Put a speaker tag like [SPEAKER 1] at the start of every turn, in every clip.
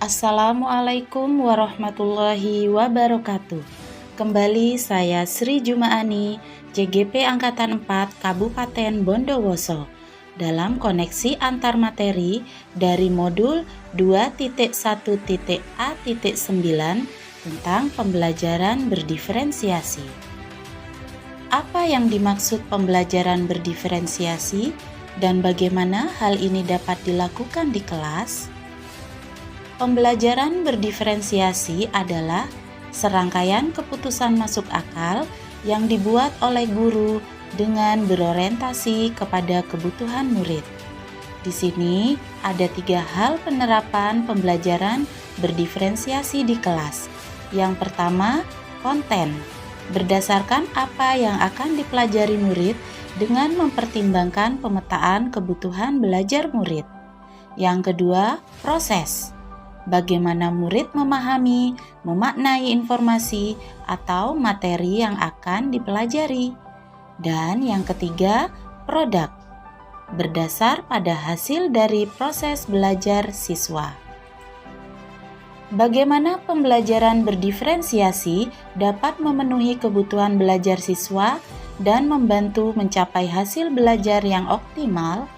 [SPEAKER 1] Assalamualaikum warahmatullahi wabarakatuh. Kembali saya Sri Jumaani, JGP Angkatan 4 Kabupaten Bondowoso dalam koneksi antar materi dari modul 2.1.A.9 tentang pembelajaran berdiferensiasi. Apa yang dimaksud pembelajaran berdiferensiasi dan bagaimana hal ini dapat dilakukan di kelas? Pembelajaran berdiferensiasi adalah serangkaian keputusan masuk akal yang dibuat oleh guru dengan berorientasi kepada kebutuhan murid. Di sini ada 3 hal penerapan pembelajaran berdiferensiasi di kelas. Yang pertama, konten. Berdasarkan apa yang akan dipelajari murid dengan mempertimbangkan pemetaan kebutuhan belajar murid. Yang kedua, proses. Bagaimana murid memahami, memaknai informasi atau materi yang akan dipelajari. Dan yang ketiga, produk. Berdasar pada hasil dari proses belajar siswa. Bagaimana pembelajaran berdiferensiasi dapat memenuhi kebutuhan belajar siswa dan membantu mencapai hasil belajar yang optimal?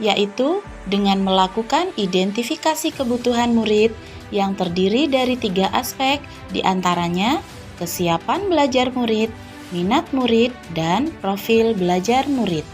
[SPEAKER 1] Yaitu dengan melakukan identifikasi kebutuhan murid yang terdiri dari 3 aspek, diantaranya kesiapan belajar murid, minat murid, dan profil belajar murid.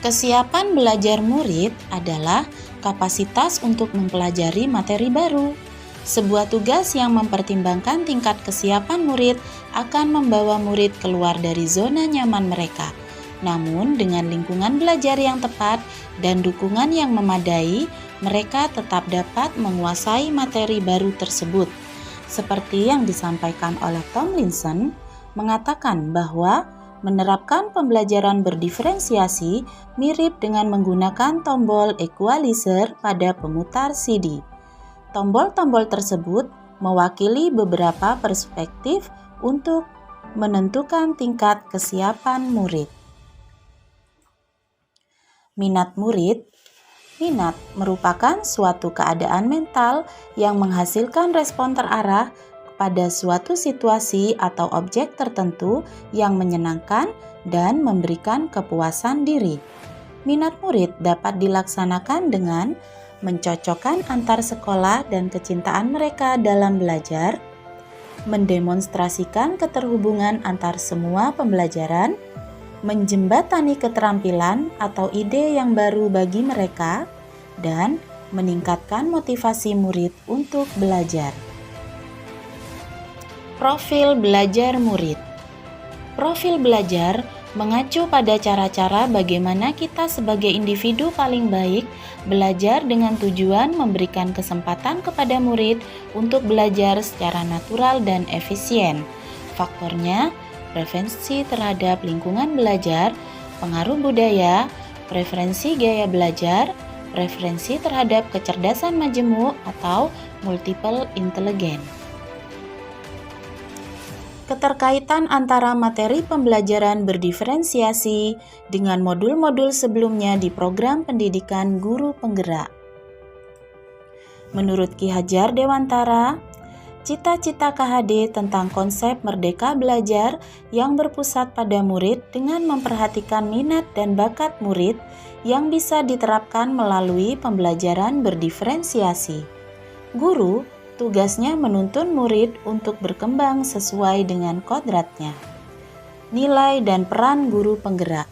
[SPEAKER 1] Kesiapan belajar murid adalah kapasitas untuk mempelajari materi baru. Sebuah tugas yang mempertimbangkan tingkat kesiapan murid akan membawa murid keluar dari zona nyaman mereka. Namun dengan lingkungan belajar yang tepat dan dukungan yang memadai, mereka tetap dapat menguasai materi baru tersebut. Seperti yang disampaikan oleh Tomlinson, mengatakan bahwa menerapkan pembelajaran berdiferensiasi mirip dengan menggunakan tombol equalizer pada pemutar CD. Tombol-tombol tersebut mewakili beberapa perspektif untuk menentukan tingkat kesiapan murid. Minat murid. Minat merupakan suatu keadaan mental yang menghasilkan respon terarah pada suatu situasi atau objek tertentu yang menyenangkan dan memberikan kepuasan diri. Minat murid dapat dilaksanakan dengan mencocokkan antar sekolah dan kecintaan mereka dalam belajar, mendemonstrasikan keterhubungan antar semua pembelajaran, menjembatani keterampilan atau ide yang baru bagi mereka, dan meningkatkan motivasi murid untuk belajar. Profil belajar murid. Profil belajar mengacu pada cara-cara bagaimana kita sebagai individu paling baik belajar dengan tujuan memberikan kesempatan kepada murid untuk belajar secara natural dan efisien. Faktornya, preferensi terhadap lingkungan belajar, pengaruh budaya, preferensi gaya belajar, preferensi terhadap kecerdasan majemuk atau multiple intelligence. Keterkaitan antara materi pembelajaran berdiferensiasi dengan modul-modul sebelumnya di program pendidikan guru penggerak. Menurut Ki Hajar Dewantara, cita-cita KHD tentang konsep merdeka belajar yang berpusat pada murid dengan memperhatikan minat dan bakat murid yang bisa diterapkan melalui pembelajaran berdiferensiasi. Guru tugasnya menuntun murid untuk berkembang sesuai dengan kodratnya. Nilai dan peran guru penggerak.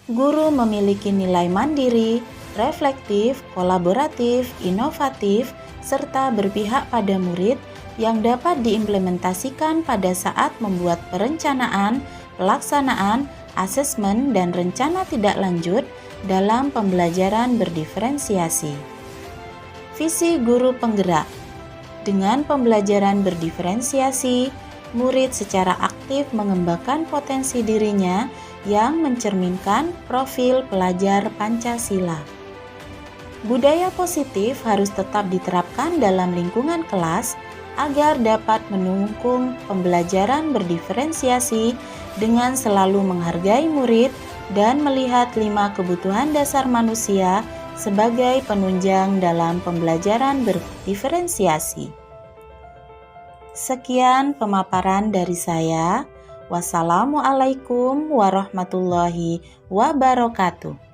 [SPEAKER 1] Guru memiliki nilai mandiri, reflektif, kolaboratif, inovatif, serta berpihak pada murid yang dapat diimplementasikan pada saat membuat perencanaan, pelaksanaan, asesmen, dan rencana tidak lanjut dalam pembelajaran berdiferensiasi. Visi guru penggerak. Dengan pembelajaran berdiferensiasi, murid secara aktif mengembangkan potensi dirinya yang mencerminkan profil pelajar Pancasila. Budaya positif harus tetap diterapkan dalam lingkungan kelas agar dapat mendukung pembelajaran berdiferensiasi dengan selalu menghargai murid dan melihat 5 kebutuhan dasar manusia sebagai penunjang dalam pembelajaran berdiferensiasi. Sekian pemaparan dari saya. Wassalamualaikum warahmatullahi wabarakatuh.